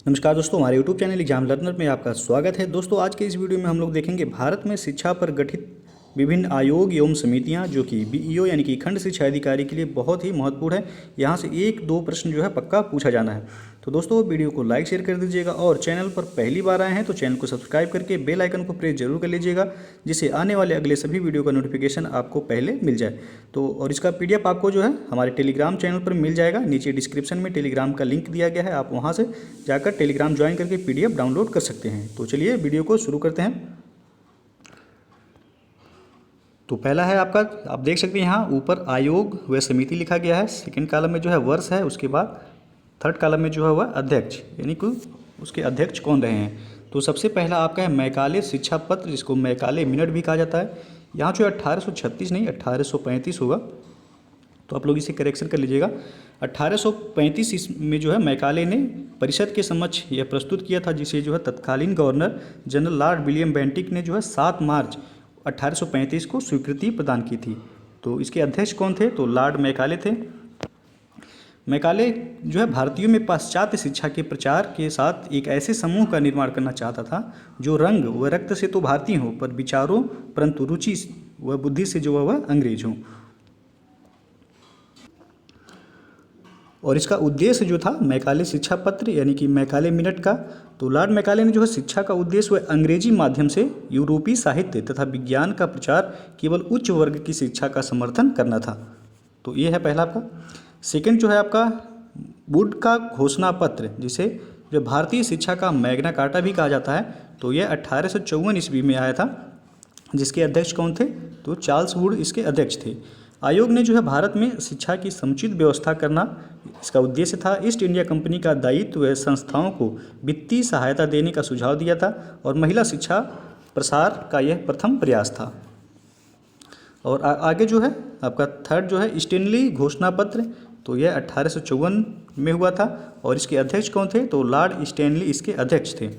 नमस्कार दोस्तों, हमारे YouTube चैनल एग्जाम लर्नर में आपका स्वागत है। दोस्तों, आज के इस वीडियो में हम लोग देखेंगे भारत में शिक्षा पर गठित विभिन्न आयोग एवं समितियां जो कि बीईओ यानी कि खंड शिक्षा अधिकारी के लिए बहुत ही महत्वपूर्ण है। यहां से एक दो प्रश्न जो है पक्का पूछा जाना है। तो दोस्तों, वीडियो को लाइक शेयर कर दीजिएगा और चैनल पर पहली बार आए हैं तो चैनल को सब्सक्राइब करके बेल आइकन को प्रेस जरूर कर लीजिएगा, जिससे आने वाले अगले सभी वीडियो का नोटिफिकेशन आपको पहले मिल जाए। तो और इसका PDF आपको जो है हमारे टेलीग्राम चैनल पर मिल जाएगा। नीचे डिस्क्रिप्शन में टेलीग्राम का लिंक दिया गया है, आप वहाँ से जाकर टेलीग्राम ज्वाइन करके PDF डाउनलोड कर सकते हैं। तो चलिए वीडियो को शुरू करते हैं। तो पहला है आपका, आप देख सकते हैं यहाँ ऊपर आयोग व समिति लिखा गया है। सेकंड कॉलम में जो है वर्ष है, उसके बाद थर्ड कॉलम में जो है वह अध्यक्ष, यानी कि उसके अध्यक्ष कौन रहे हैं। तो सबसे पहला आपका है मैकाले शिक्षा पत्र, जिसको मैकाले मिनट भी कहा जाता है। यहाँ जो 1836 नहीं 1835 होगा, तो आप लोग इसे करेक्शन कर लीजिएगा। 1835 में जो है मैकाले ने परिषद के समक्ष यह प्रस्तुत किया था, जिसे जो है तत्कालीन governor general Lord William Bentinck ने जो है 7 मार्च 1835 को स्वीकृति प्रदान की थी। तो इसके अध्यक्ष कौन थे, तो लॉर्ड मैकाले थे। मैकाले जो है भारतीयों में पाश्चात्य शिक्षा के प्रचार के साथ एक ऐसे समूह का निर्माण करना चाहता था जो रंग व रक्त से तो भारतीय हो, पर विचारों परंतु रुचि व बुद्धि से जो वह अंग्रेज हो। और इसका उद्देश्य जो था मैकाले शिक्षा पत्र यानी कि मैकाले मिनट का, तो लॉर्ड मैकाले ने जो है शिक्षा का उद्देश्य वह अंग्रेजी माध्यम से यूरोपीय साहित्य तथा विज्ञान का प्रचार केवल उच्च वर्ग की शिक्षा का समर्थन करना था। तो ये है पहला आपका। सेकंड जो है आपका वुड का घोषणा पत्र, जिसे जो भारतीय शिक्षा का मैग्ना कार्टा भी कहा जाता है। तो यह 1854 ईस्वी में आया था, जिसके अध्यक्ष कौन थे, तो चार्ल्स वुड इसके अध्यक्ष थे। आयोग ने जो है भारत में शिक्षा की समुचित व्यवस्था करना इसका उद्देश्य था। ईस्ट इंडिया कंपनी का दायित्व व संस्थाओं को वित्तीय सहायता देने का सुझाव दिया था और महिला शिक्षा प्रसार का यह प्रथम प्रयास था। और आगे जो है आपका थर्ड जो है स्टैनली घोषणा पत्र, तो यह 1854 में हुआ था और इसके अध्यक्ष कौन थे, तो लॉर्ड स्टैनली इसके अध्यक्ष थे।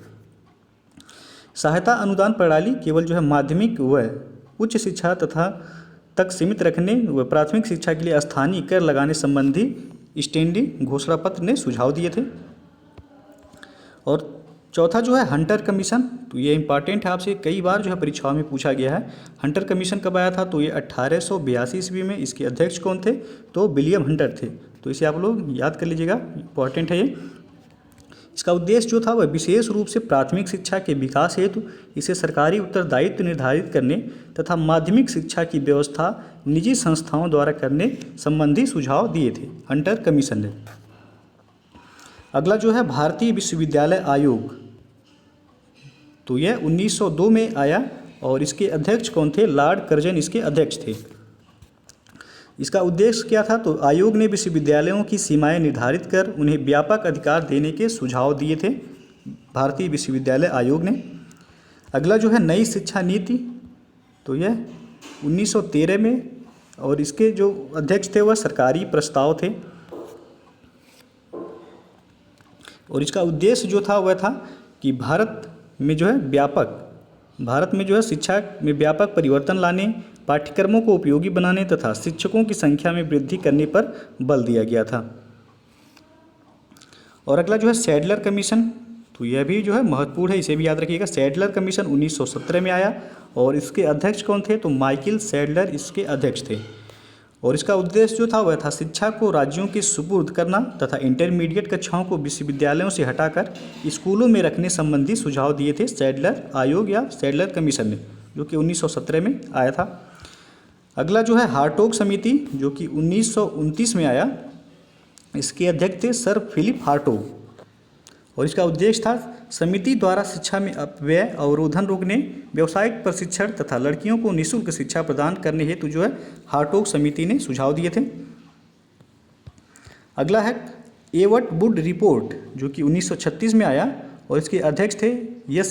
सहायता अनुदान प्रणाली केवल जो है माध्यमिक व उच्च शिक्षा तथा तक सीमित रखने व प्राथमिक शिक्षा के लिए स्थानीय कर लगाने संबंधी स्टैनली घोषणा पत्र ने सुझाव दिए थे। और चौथा जो है हंटर कमीशन, तो ये इंपॉर्टेंट है, आपसे कई बार जो है परीक्षाओं में पूछा गया है। हंटर कमीशन कब आया था, तो ये 1882 ईस्वी में। इसके अध्यक्ष कौन थे, तो विलियम हंटर थे। तो इसे आप लोग याद कर लीजिएगा, इंपॉर्टेंट है ये। इसका उद्देश्य जो था वह विशेष रूप से प्राथमिक शिक्षा के विकास हेतु इसे सरकारी उत्तरदायित्व निर्धारित करने तथा माध्यमिक शिक्षा की व्यवस्था निजी संस्थाओं द्वारा करने संबंधी सुझाव दिए थे हंटर कमीशन ने। अगला जो है भारतीय विश्वविद्यालय आयोग, तो यह 1902 में आया और इसके अध्यक्ष कौन थे, लॉर्ड कर्जन इसके अध्यक्ष थे। इसका उद्देश्य क्या था, तो आयोग ने विश्वविद्यालयों की सीमाएं निर्धारित कर उन्हें व्यापक अधिकार देने के सुझाव दिए थे भारतीय विश्वविद्यालय आयोग ने। अगला जो है नई शिक्षा नीति, तो यह 1913 में और इसके जो अध्यक्ष थे वह सरकारी प्रस्ताव थे। और इसका उद्देश्य जो था वह था कि भारत में जो है शिक्षा में व्यापक परिवर्तन लाने, पाठ्यक्रमों को उपयोगी बनाने तथा शिक्षकों की संख्या में वृद्धि करने पर बल दिया गया था। और अगला जो है सैडलर कमीशन, तो यह भी जो है महत्वपूर्ण है, इसे भी याद रखिएगा। सैडलर कमीशन 1917 में आया और इसके अध्यक्ष कौन थे, तो माइकल सैडलर इसके अध्यक्ष थे। और इसका उद्देश्य जो था वह था शिक्षा को राज्यों के सुपुर्द करना तथा इंटरमीडिएट कक्षाओं को विश्वविद्यालयों से हटाकर स्कूलों में रखने संबंधी सुझाव दिए थे सैडलर आयोग या सैडलर कमीशन ने, जो कि 1917 में आया था। अगला जो है हार्टोग समिति, जो कि 1929 में आया। इसके अध्यक्ष थे सर फिलिप हार्टोग और इसका उद्देश्य था समिति द्वारा शिक्षा में अपव्यय अवरोधन रोकने, व्यावसायिक प्रशिक्षण तथा लड़कियों को निःशुल्क शिक्षा प्रदान करने हेतु जो है हार्टोग समिति ने सुझाव दिए थे। अगला है एवट वुड रिपोर्ट, जो कि 1936 में आया और इसके अध्यक्ष थे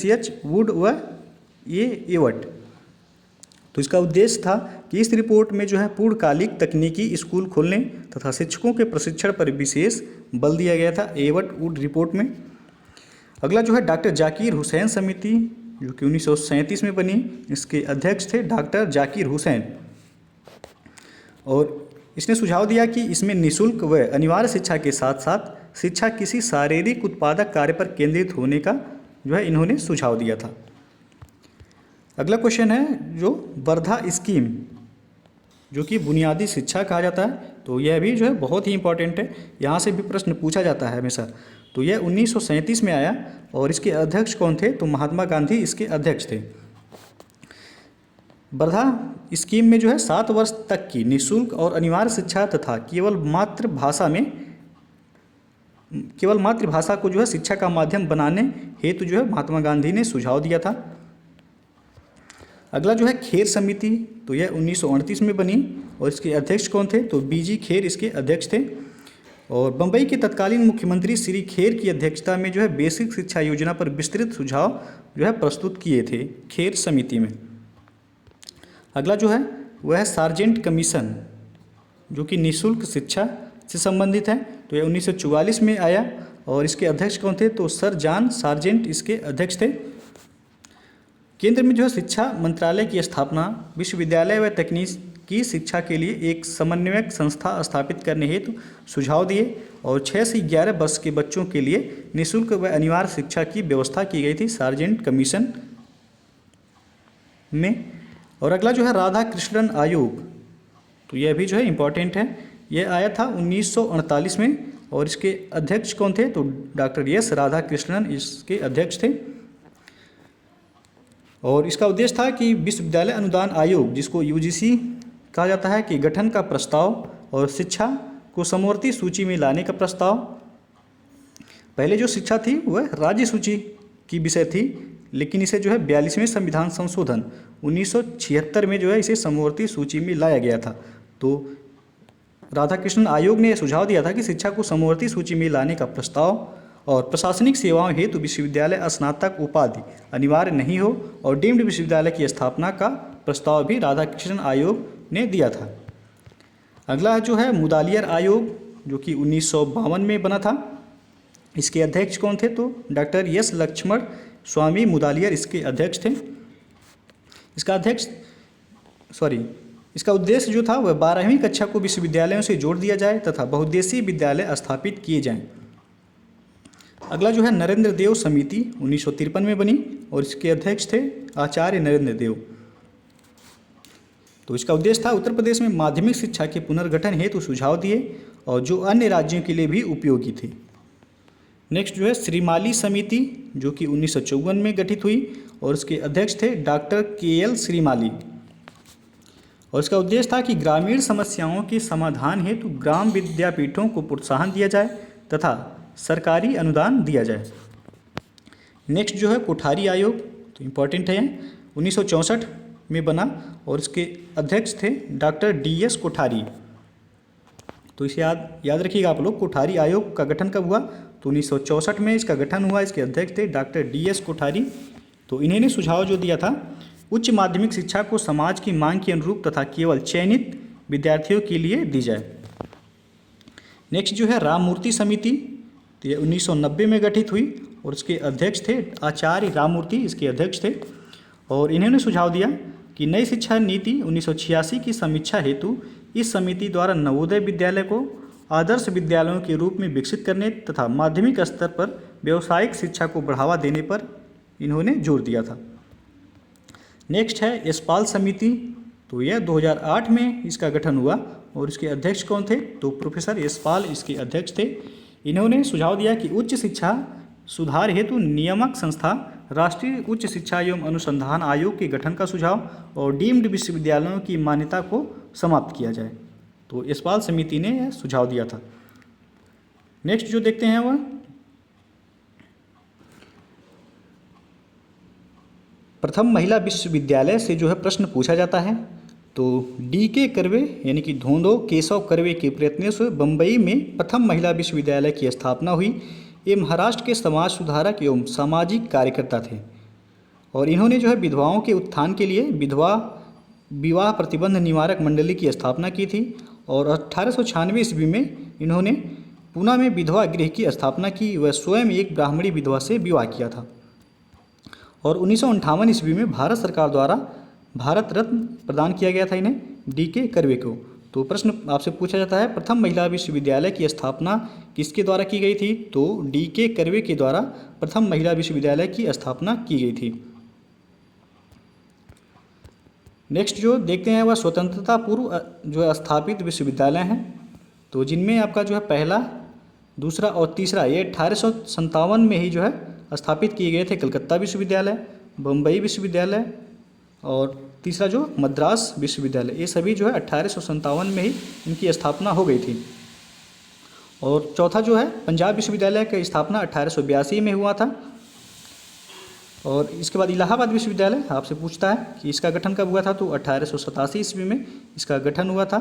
एच वुड व एवट। तो इसका उद्देश्य था कि इस रिपोर्ट में जो है पूर्णकालिक तकनीकी स्कूल खोलने तथा शिक्षकों के प्रशिक्षण पर विशेष बल दिया गया था एवट वुड रिपोर्ट में। अगला जो है डॉक्टर जाकिर हुसैन समिति, जो कि 1937 में बनी। इसके अध्यक्ष थे डॉक्टर जाकिर हुसैन और इसने सुझाव दिया कि इसमें निःशुल्क व अनिवार्य शिक्षा के साथ साथ शिक्षा किसी शारीरिक उत्पादक कार्य पर केंद्रित होने का जो है इन्होंने सुझाव दिया था। अगला क्वेश्चन है जो वर्धा स्कीम, जो कि बुनियादी शिक्षा कहा जाता है, तो यह भी जो है बहुत ही इंपॉर्टेंट है, यहाँ से भी प्रश्न पूछा जाता है हमेशा। तो यह 1937 में आया और इसके अध्यक्ष कौन थे, तो महात्मा गांधी इसके अध्यक्ष थे। वर्धा स्कीम में जो है 7 वर्ष तक की निःशुल्क और अनिवार्य शिक्षा तथा केवल मातृभाषा को जो है शिक्षा का माध्यम बनाने हेतु जो है महात्मा गांधी ने सुझाव दिया था। अगला जो है खेर समिति, तो यह 1938 में बनी और इसके अध्यक्ष कौन थे, तो बीजी खेर इसके अध्यक्ष थे। और बम्बई के तत्कालीन मुख्यमंत्री श्री खेर की अध्यक्षता में जो है बेसिक शिक्षा योजना पर विस्तृत सुझाव जो है प्रस्तुत किए थे खेर समिति में। अगला जो है वह है सार्जेंट कमीशन, जो कि निःशुल्क शिक्षा से संबंधित है, तो यह 1944 में आया और इसके अध्यक्ष कौन थे, तो सर जॉन सार्जेंट इसके अध्यक्ष थे। केंद्र में जो है शिक्षा मंत्रालय की स्थापना, विश्वविद्यालय व तकनीकी शिक्षा के लिए एक समन्वयक संस्था स्थापित करने हेतु सुझाव दिए और 6 से 11 वर्ष के बच्चों के लिए निःशुल्क व अनिवार्य शिक्षा की व्यवस्था की गई थी सार्जेंट कमीशन में। और अगला जो है राधा कृष्णन आयोग, तो यह भी जो है इम्पॉर्टेंट है, यह आया था 1948 में और इसके अध्यक्ष कौन थे, तो डॉक्टर एस राधा कृष्णन इसके अध्यक्ष थे। और इसका उद्देश्य था कि विश्वविद्यालय अनुदान आयोग, जिसको यूजीसी कहा जाता है, कि गठन का प्रस्ताव और शिक्षा को समवर्ती सूची में लाने का प्रस्ताव। पहले जो शिक्षा थी वह राज्य सूची की विषय थी, लेकिन इसे जो है 42वें संविधान संशोधन 1976 में जो है इसे समवर्ती सूची में लाया गया था। तो राधाकृष्णन आयोग ने यह सुझाव दिया था कि शिक्षा को समवर्ती सूची में लाने का प्रस्ताव और प्रशासनिक सेवाओं हेतु विश्वविद्यालय स्नातक उपाधि अनिवार्य नहीं हो और डीम्ड विश्वविद्यालय की स्थापना का प्रस्ताव भी राधाकृष्णन आयोग ने दिया था। अगला जो है मुदालियर आयोग, जो कि 1952 में बना था, इसके अध्यक्ष कौन थे, तो डॉक्टर एस लक्ष्मण स्वामी मुदालियर इसके अध्यक्ष थे। इसका उद्देश्य जो था वह 12वीं कक्षा को विश्वविद्यालयों से जोड़ दिया जाए तथा बहुउद्देशीय विद्यालय स्थापित किए जाएं। अगला जो है नरेंद्र देव समिति 1953 में बनी और इसके अध्यक्ष थे आचार्य नरेंद्र देव। तो इसका उद्देश्य था उत्तर प्रदेश में माध्यमिक शिक्षा के पुनर्गठन हेतु सुझाव दिए और जो अन्य राज्यों के लिए भी उपयोगी थे। नेक्स्ट जो है श्रीमाली समिति, जो कि 1954 में गठित हुई और इसके अध्यक्ष थे डॉक्टर के.एल. श्रीमाली। और इसका उद्देश्य था कि ग्रामीण समस्याओं के समाधान हेतु ग्राम विद्यापीठों को प्रोत्साहन दिया जाए तथा सरकारी अनुदान दिया जाए। नेक्स्ट जो है कोठारी आयोग, तो इम्पॉर्टेंट है, 1964 में बना और इसके अध्यक्ष थे डॉक्टर डी.एस. कोठारी। तो इसे याद रखिएगा आप लोग, कोठारी आयोग का गठन कब हुआ, तो 1964 में इसका गठन हुआ। इसके अध्यक्ष थे डॉक्टर डी.एस. कोठारी। तो इन्होंने सुझाव जो दिया था उच्च माध्यमिक शिक्षा को समाज की मांग के अनुरूप तथा केवल चयनित विद्यार्थियों के लिए दी जाए। नेक्स्ट जो है राममूर्ति समिति, तो ये 1990 में गठित हुई और इसके अध्यक्ष थे आचार्य राममूर्ति, इसके अध्यक्ष थे। और इन्होंने सुझाव दिया कि नई शिक्षा नीति 1986 की समीक्षा हेतु इस समिति द्वारा नवोदय विद्यालय को आदर्श विद्यालयों के रूप में विकसित करने तथा माध्यमिक स्तर पर व्यावसायिक शिक्षा को बढ़ावा देने पर इन्होंने जोर दिया था। नेक्स्ट है यशपाल समिति, तो यह 2008 में इसका गठन हुआ और इसके अध्यक्ष कौन थे, तो प्रोफेसर यशपाल इसके अध्यक्ष थे। इन्होंने सुझाव दिया कि उच्च शिक्षा सुधार हेतु नियामक संस्था राष्ट्रीय उच्च शिक्षा एवं अनुसंधान आयोग के गठन का सुझाव और डीम्ड विश्वविद्यालयों की मान्यता को समाप्त किया जाए। तो यशपाल समिति ने यह सुझाव दिया था। नेक्स्ट जो देखते हैं वह प्रथम महिला विश्वविद्यालय से जो है प्रश्न पूछा जाता है। तो डी.के. कर्वे यानी कि धोंदो केशव कर्वे के प्रयत्नों से बम्बई में प्रथम महिला विश्वविद्यालय की स्थापना हुई। ये महाराष्ट्र के समाज सुधारक एवं सामाजिक कार्यकर्ता थे और इन्होंने जो है विधवाओं के उत्थान के लिए विधवा विवाह प्रतिबंध निवारक मंडली की स्थापना की थी। और 1896 ईस्वी में इन्होंने पूना में विधवा गृह की स्थापना की। वह स्वयं एक ब्राह्मणी विधवा से विवाह किया था। और 1958 ईस्वी में भारत सरकार द्वारा भारत रत्न प्रदान किया गया था इन्हें डी.के. कर्वे को। तो प्रश्न आपसे पूछा जाता है प्रथम महिला विश्वविद्यालय की स्थापना किसके द्वारा की गई थी? तो D.K. कर्वे के द्वारा प्रथम महिला विश्वविद्यालय की स्थापना की गई थी। नेक्स्ट जो देखते हैं वह स्वतंत्रता पूर्व जो स्थापित विश्वविद्यालय हैं, तो जिनमें आपका जो है पहला, दूसरा और तीसरा ये 1857 में ही जो है स्थापित किए गए थे। कलकत्ता विश्वविद्यालय, बम्बई विश्वविद्यालय और तीसरा जो मद्रास विश्वविद्यालय, ये सभी जो है 1857 में ही इनकी स्थापना हो गई थी। और चौथा जो है पंजाब विश्वविद्यालय की स्थापना 1882 में हुआ था। और इसके बाद इलाहाबाद विश्वविद्यालय आपसे पूछता है कि इसका गठन कब हुआ था, तो 1887 ईस्वी में इसका गठन हुआ था।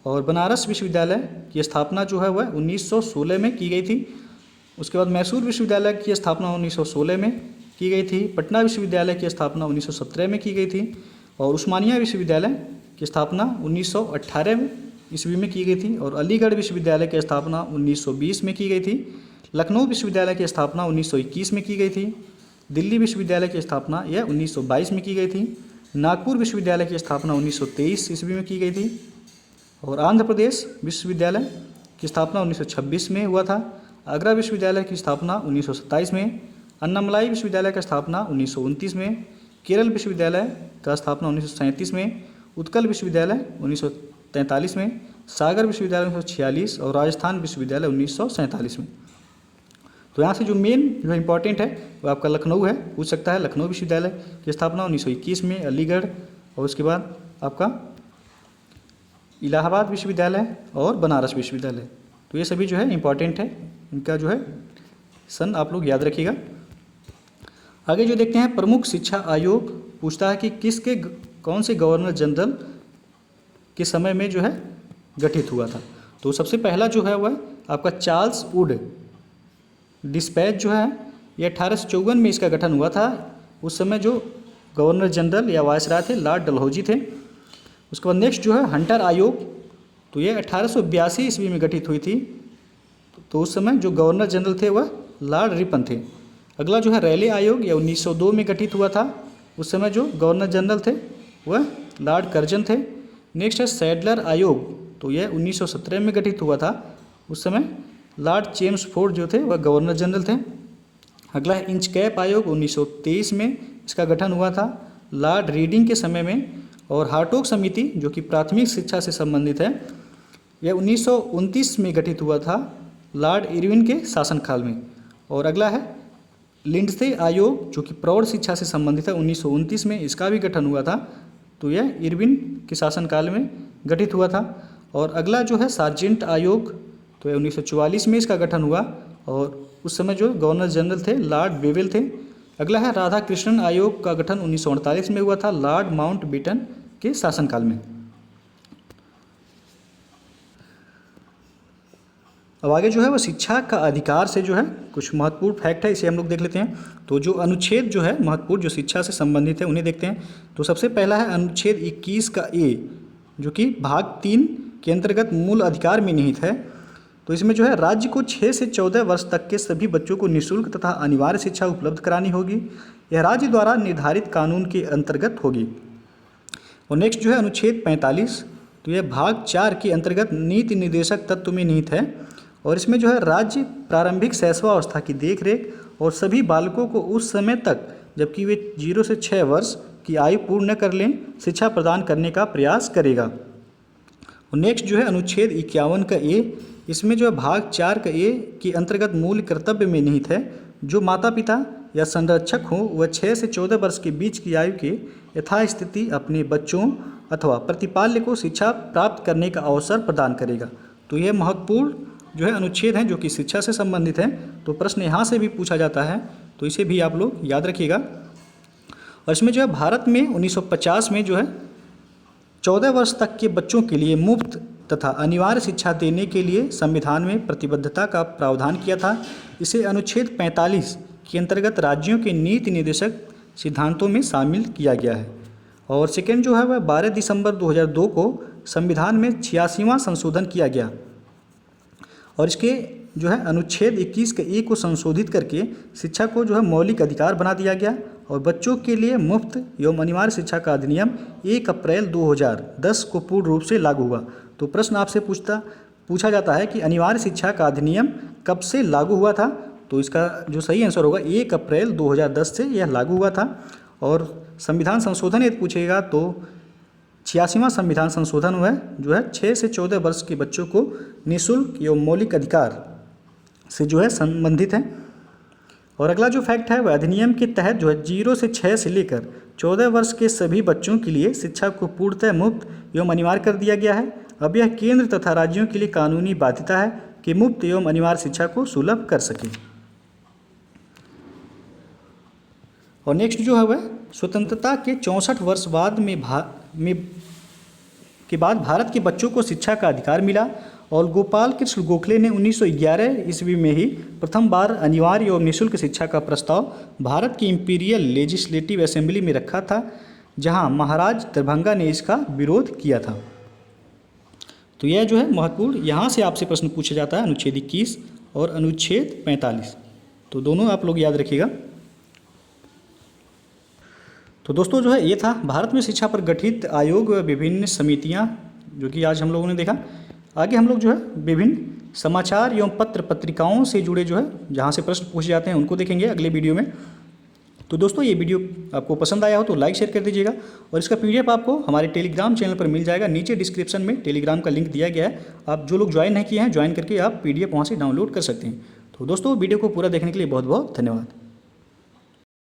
और बनारस विश्वविद्यालय की स्थापना जो है वह 1916 में की गई थी। उसके बाद मैसूर विश्वविद्यालय की स्थापना 1916 में की गई थी। पटना विश्वविद्यालय की स्थापना 1917 में की गई थी। और उस्मानिया विश्वविद्यालय की स्थापना 1918 ईस्वी में की गई थी। और अलीगढ़ विश्वविद्यालय की स्थापना 1920 में की गई थी। लखनऊ विश्वविद्यालय की स्थापना 1921 में की गई थी। दिल्ली विश्वविद्यालय की स्थापना यह 1922 में की गई थी। नागपुर विश्वविद्यालय की स्थापना 1923 ईस्वी में की गई थी। और आंध्र प्रदेश विश्वविद्यालय की स्थापना 1926 में हुआ था। आगरा विश्वविद्यालय की स्थापना 1927 में। अन्नामलाई विश्वविद्यालय की स्थापना 1929 में। केरल विश्वविद्यालय का स्थापना 1937 में। उत्कल विश्वविद्यालय 1943 में। सागर विश्वविद्यालय 1946 और राजस्थान विश्वविद्यालय 1947 में। तो यहाँ से जो मेन जो इम्पोर्टेंट है वो आपका लखनऊ है, पूछ सकता है। लखनऊ विश्वविद्यालय की स्थापना 1921 में, अलीगढ़, और उसके बाद आपका इलाहाबाद विश्वविद्यालय और बनारस विश्वविद्यालय। तो ये सभी जो है इम्पॉर्टेंट है, इनका जो है सन आप लोग याद रखिएगा। आगे जो देखते हैं प्रमुख शिक्षा आयोग पूछता है कि किसके कौन से गवर्नर जनरल के समय में जो है गठित हुआ था। तो सबसे पहला जो है वह आपका चार्ल्स वुड डिस्पैच जो है ये 1854 में इसका गठन हुआ था। उस समय जो गवर्नर जनरल या वायसराय थे लॉर्ड डलहौजी थे। उसके बाद नेक्स्ट जो है हंटर आयोग, तो ये 1882 ईस्वी में गठित हुई थी। तो उस समय जो गवर्नर जनरल थे वह लॉर्ड रिपन थे। अगला जो है रैले आयोग, यह 1902 में गठित हुआ था। उस समय जो गवर्नर जनरल थे वह लॉर्ड कर्जन थे। नेक्स्ट है सैडलर आयोग, तो यह 1917 में गठित हुआ था। उस समय लॉर्ड चेम्सफोर्ड जो थे वह गवर्नर जनरल थे। अगला है इंचकैप आयोग, 1923 में इसका गठन हुआ था लॉर्ड रीडिंग के समय में। और हार्टोग समिति जो कि प्राथमिक शिक्षा से संबंधित है, यह 1929 में गठित हुआ था लॉर्ड इरविन के शासनकाल में। और अगला है लिंडसे आयोग जो कि प्रौढ़ शिक्षा से संबंधित है, 1929 में इसका भी गठन हुआ था। तो यह इरविन के शासनकाल में गठित हुआ था। और अगला जो है सार्जेंट आयोग, तो यह 1944 में इसका गठन हुआ और उस समय जो गवर्नर जनरल थे लॉर्ड बेवेल थे। अगला है राधा कृष्णन आयोग का गठन 1948 में हुआ था लॉर्ड माउंटबेटन के शासनकाल में। अब आगे जो है वो शिक्षा का अधिकार से जो है कुछ महत्वपूर्ण फैक्ट है, इसे हम लोग देख लेते हैं। तो जो अनुच्छेद जो है महत्वपूर्ण जो शिक्षा से संबंधित है उन्हें देखते हैं। तो सबसे पहला है अनुच्छेद 21 का ए, जो कि भाग 3 के अंतर्गत मूल अधिकार में निहित है। तो इसमें जो है राज्य को 6 से 14 वर्ष तक के सभी बच्चों को निःशुल्क तथा अनिवार्य शिक्षा उपलब्ध करानी होगी। यह राज्य द्वारा निर्धारित कानून के अंतर्गत होगी। और नेक्स्ट जो है अनुच्छेद 45, तो यह भाग 4 के अंतर्गत नीति निर्देशक तत्व में निहित है। और इसमें जो है राज्य प्रारंभिक शैशवावस्था की देखरेख और सभी बालकों को उस समय तक जबकि वे 0 से 6 वर्ष की आयु पूर्ण न कर लें शिक्षा प्रदान करने का प्रयास करेगा। और नेक्स्ट जो है अनुच्छेद 51 का ए, इसमें जो है भाग 4 का ए के अंतर्गत मूल कर्तव्य में निहित है। जो माता पिता या संरक्षक हो वह 6 से 14 वर्ष के बीच की आयु के यथास्थिति अपने बच्चों अथवा प्रतिपाल्य को शिक्षा प्राप्त करने का अवसर प्रदान करेगा। तो यह महत्वपूर्ण जो है अनुच्छेद हैं जो कि शिक्षा से संबंधित हैं। तो प्रश्न यहाँ से भी पूछा जाता है, तो इसे भी आप लोग याद रखिएगा। और इसमें जो है भारत में 1950 में जो है 14 वर्ष तक के बच्चों के लिए मुफ्त तथा अनिवार्य शिक्षा देने के लिए संविधान में प्रतिबद्धता का प्रावधान किया था। इसे अनुच्छेद 45 के अंतर्गत राज्यों के नीति निर्देशक सिद्धांतों में शामिल किया गया है। और सेकेंड जो है वह 12 दिसंबर 2002 को संविधान में 86वां संशोधन किया गया और इसके जो है अनुच्छेद 21 के ए को संशोधित करके शिक्षा को जो है मौलिक अधिकार बना दिया गया। और बच्चों के लिए मुफ्त एवं अनिवार्य शिक्षा का अधिनियम 1 अप्रैल 2010 को पूर्ण रूप से लागू हुआ। तो प्रश्न आपसे पूछा जाता है कि अनिवार्य शिक्षा का अधिनियम कब से लागू हुआ था। तो इसका जो सही आंसर होगा 1 अप्रैल 2010 से यह लागू हुआ था। और संविधान संशोधन यदि पूछेगा तो 86वां संविधान संशोधन हुआ है जो है 6 से 14 वर्ष के बच्चों को निःशुल्क एवं मौलिक अधिकार से जो है संबंधित है। और अगला जो फैक्ट है वह अधिनियम के तहत जो है 0 से 6 से लेकर 14 वर्ष के सभी बच्चों के लिए शिक्षा को पूर्णतः मुफ्त एवं अनिवार्य कर दिया गया है। अब यह केंद्र तथा राज्यों के लिए कानूनी बाध्यता है कि मुफ्त एवं अनिवार्य शिक्षा को सुलभ कर सके। और नेक्स्ट जो है वह स्वतंत्रता के 64 वर्ष बाद के बाद भारत के बच्चों को शिक्षा का अधिकार मिला और गोपाल कृष्ण गोखले ने 1911 ईस्वी में ही प्रथम बार अनिवार्य एवं निःशुल्क शिक्षा का प्रस्ताव भारत की इंपीरियल लेजिस्लेटिव असेंबली में रखा था, जहां महाराज दरभंगा ने इसका विरोध किया था। तो यह जो है महत्वपूर्ण, यहाँ से आपसे प्रश्न पूछा जाता है अनुच्छेद 21 और अनुच्छेद 45। तो दोनों आप लोग याद रखिएगा। तो दोस्तों जो है ये था भारत में शिक्षा पर गठित आयोग व विभिन्न समितियां, जो कि आज हम लोगों ने देखा। आगे हम लोग जो है विभिन्न समाचार एवं पत्र पत्रिकाओं से जुड़े जो है जहां से प्रश्न पूछे जाते हैं उनको देखेंगे अगले वीडियो में। तो दोस्तों ये वीडियो आपको पसंद आया हो तो लाइक शेयर कर दीजिएगा और इसका PDF आपको हमारे टेलीग्राम चैनल पर मिल जाएगा। नीचे डिस्क्रिप्शन में टेलीग्राम का लिंक दिया गया है, आप जो लोग ज्वाइन नहीं किए हैं ज्वाइन करके आप PDF वहाँ से डाउनलोड कर सकते हैं। तो दोस्तों वीडियो को पूरा देखने के लिए बहुत बहुत धन्यवाद।